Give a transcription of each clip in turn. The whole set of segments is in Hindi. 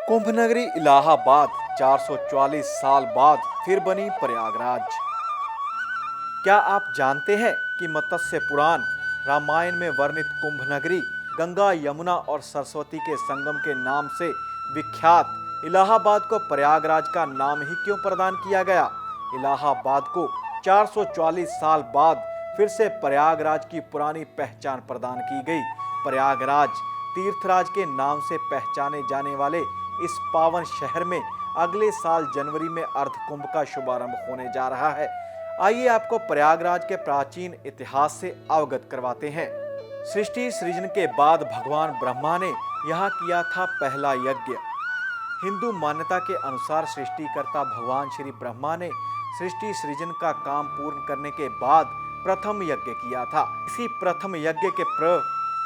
कुंभ नगरी इलाहाबाद 444 साल बाद फिर बनी प्रयागराज। क्या आप जानते हैं कि मत्स्य पुराण रामायण में वर्णित कुंभ नगरी गंगा, यमुना और सरस्वती के संगम के नाम से विख्यात इलाहाबाद को प्रयागराज का नाम ही क्यों प्रदान किया गया? इलाहाबाद को 444 साल बाद फिर से प्रयागराज की पुरानी पहचान प्रदान की गई। प्रयागराज तीर्थराज के नाम से पहचाने जाने वाले इस पावन शहर में अगले साल जनवरी में अर्धकुंभ का शुभारंभ होने जा रहा है। आइए आपको प्रयागराज के प्राचीन इतिहास से अवगत करवाते हैं। सृष्टि सृजन के बाद भगवान ब्रह्मा ने यहाँ किया था पहला यज्ञ। हिंदू मान्यता के अनुसार सृष्टिकर्ता भगवान श्री ब्रह्मा ने सृष्टि सृजन का काम पूर्ण करने के बाद प्रथम यज्ञ किया था। इसी प्रथम यज्ञ के प्र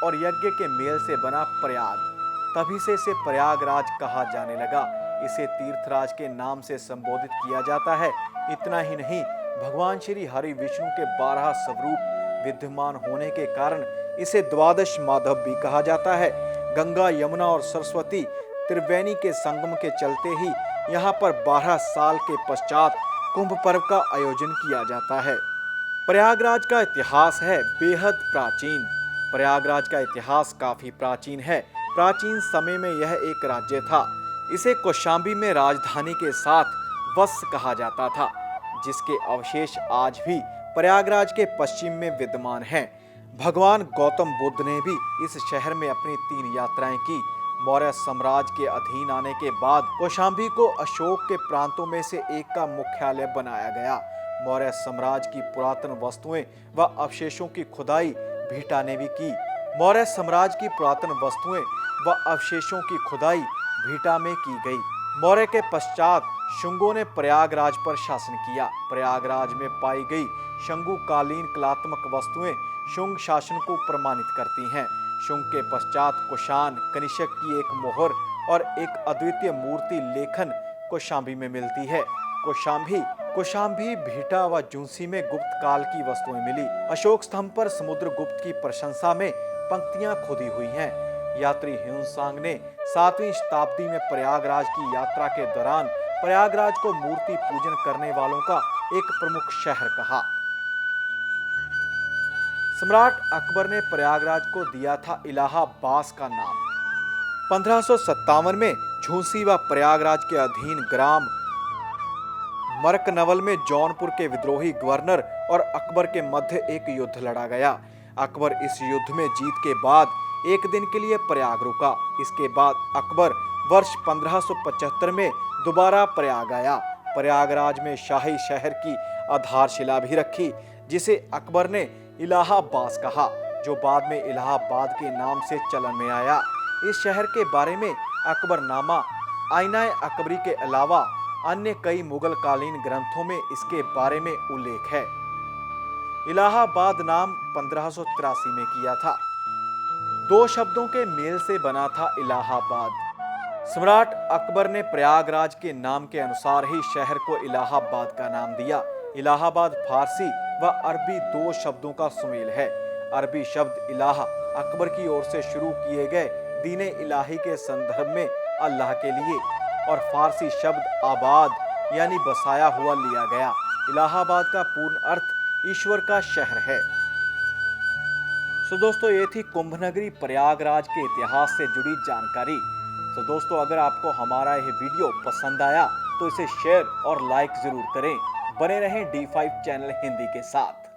और यज्ञ के मेल से बना प्रयाग, तभी से इसे प्रयागराज कहा जाने लगा। इसे तीर्थराज के नाम से संबोधित किया जाता है। इतना ही नहीं, भगवान श्री हरि विष्णु के 12 स्वरूप विद्यमान होने के कारण इसे द्वादश माधव भी कहा जाता है। गंगा, यमुना और सरस्वती त्रिवेणी के संगम के चलते ही यहाँ पर 12 साल के पश्चात कुंभ पर्व का आयोजन किया जाता है। प्रयागराज का इतिहास है बेहद प्राचीन। प्रयागराज का इतिहास काफी प्राचीन है। प्राचीन समय में यह एक राज्य था। इसे कौशांबी में राजधानी के साथ वत्स कहा जाता था, जिसके अवशेष आज भी प्रयागराज के पश्चिम में विद्यमान हैं। भगवान गौतम बुद्ध ने भी इस शहर में अपनी 3 यात्राएं की। मौर्य साम्राज्य के अधीन आने के बाद कौशांबी को अशोक के प्रांतों में से एक का मुख्यालय बनाया गया। मौर्य साम्राज्य की पुरातन वस्तुएं व अवशेषों की खुदाई भीटा ने भी की। मौर्य साम्राज्य की पुरातन वस्तुएं व अवशेषों की खुदाई भीटा में की गई। मौर्य के पश्चात शुंगों ने प्रयागराज पर शासन किया। प्रयागराज में पाई गई शंगुकालीन कलात्मक वस्तुएं शुंग शासन को प्रमाणित करती हैं। शुंग के पश्चात कुषाण, कनिष्क की एक मोहर और एक अद्वितीय मूर्ति लेखन कौशांबी में मिलती है। कौशांबी, भीटा व जूंसी में गुप्त काल की वस्तुएं मिली। अशोक स्तंभ पर समुद्रगुप्त की प्रशंसा में पंक्तियां खुदी हुई हैं। यात्री ह्वेनसांग ने 7वीं शताब्दी में प्रयागराज की यात्रा के दौरान प्रयागराज को मूर्ति पूजन करने वालों का एक प्रमुख शहर कहा। सम्राट अकबर ने प्रयागराज को दिया था इलाहाबाद का नाम। 1557 में झूसी व प्रयागराज के अधीन ग्राम मरकनवल में जौनपुर के विद्रोही गवर्नर और अकबर के मध्य एक युद्ध लड़ा गया। अकबर इस युद्ध में जीत के बाद एक दिन के लिए प्रयाग रुका। इसके बाद अकबर वर्ष 1575 में दोबारा प्रयाग आया। प्रयागराज में शाही शहर की आधारशिला भी रखी, जिसे अकबर ने इलाहाबाद कहा, जो बाद में इलाहाबाद के नाम से चलन में आया। इस शहर के बारे में अकबरनामा, आईना अकबरी के अलावा अन्य कई मुगल कालीन ग्रंथों में इसके बारे में उल्लेख है। इलाहाबाद नाम 1583 में किया था। 2 शब्दों के मेल से बना था इलाहाबाद। सम्राट अकबर ने प्रयागराज के नाम के अनुसार ही शहर को इलाहाबाद का नाम दिया। इलाहाबाद फारसी व अरबी 2 शब्दों का सुमेल है। अरबी शब्द इलाह अकबर की ओर से शुरू किए गए दीने इलाही के संदर्भ में अल्लाह के लिए, और फारसी शब्द आबाद यानी बसाया हुआ लिया गया। इलाहाबाद का पूर्ण अर्थ ईश्वर का शहर है। दोस्तों, ये थी कुंभ नगरी प्रयागराज के इतिहास से जुड़ी जानकारी। दोस्तों, अगर आपको हमारा यह वीडियो पसंद आया तो इसे शेयर और लाइक जरूर करें। बने रहें D5 चैनल हिंदी के साथ।